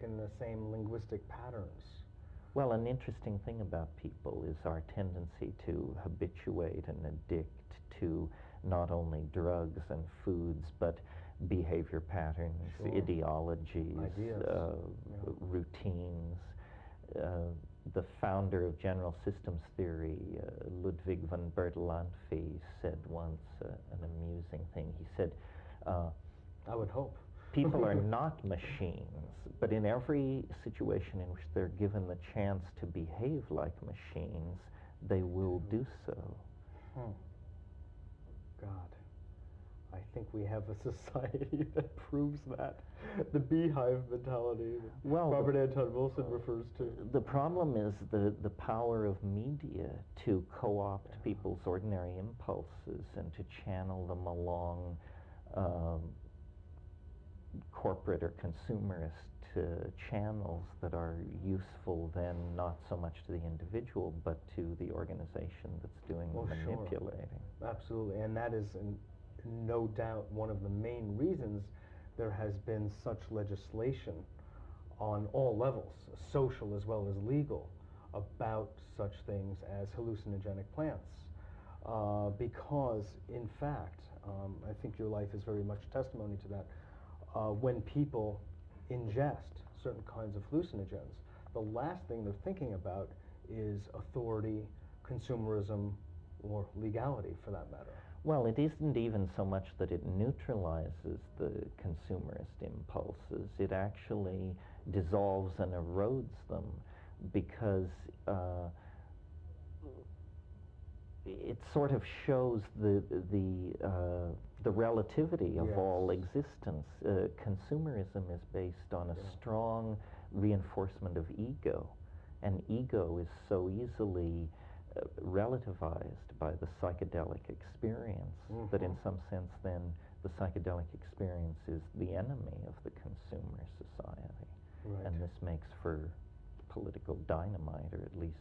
in the same linguistic patterns. Well, an interesting thing about people is our tendency to habituate and addict to not only drugs and foods, but behavior patterns, Sure. ideologies, routines. The founder of general systems theory, Ludwig von Bertalanffy, said once an amusing thing. He said, I would hope. people are not machines, but in every situation in which they're given the chance to behave like machines, they will do so. God, I think we have a society that proves that. The beehive mentality that Robert Anton Wilson refers to. The problem is the power of media to co-opt people's ordinary impulses and to channel them along corporate or consumerist channels that are useful then not so much to the individual but to the organization that's doing the manipulating. Sure. Absolutely, and that is no doubt one of the main reasons there has been such legislation on all levels, social as well as legal, about such things as hallucinogenic plants. Because, in fact, I think your life is very much testimony to that, when people ingest certain kinds of hallucinogens, the last thing they're thinking about is authority, consumerism, or legality, for that matter. Well, it isn't even so much that it neutralizes the consumerist impulses. It actually dissolves and erodes them because it sort of shows the relativity of all existence. Consumerism is based on a strong reinforcement of ego, and ego is so easily relativized by the psychedelic experience that in some sense then the psychedelic experience is the enemy of the consumer society. Right. And this makes for political dynamite, or at least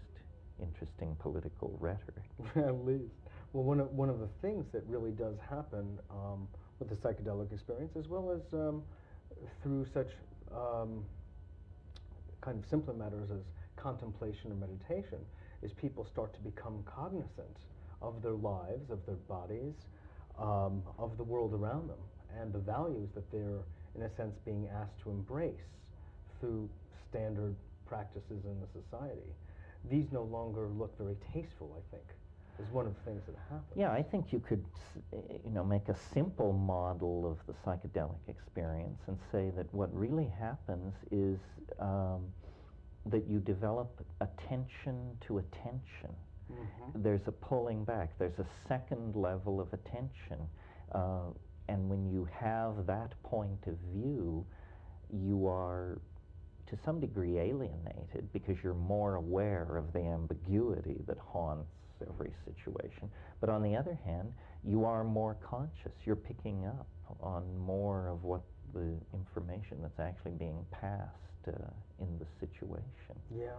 interesting political rhetoric. At least. Well, one of the things that really does happen with the psychedelic experience, as well as through such kind of simpler matters as contemplation or meditation, is people start to become cognizant of their lives, of their bodies, of the world around them, and the values that they're, in a sense, being asked to embrace through standard practices in the society. These no longer look very tasteful, I think, is one of the things that happens. Yeah, I think you could, make a simple model of the psychedelic experience and say that what really happens is that you develop attention to attention. There's a pulling back. There's a second level of attention. And when you have that point of view, you are to some degree alienated because you're more aware of the ambiguity that haunts every situation. But on the other hand, you are more conscious. You're picking up on more of what the information that's actually being passed in the situation. Yeah.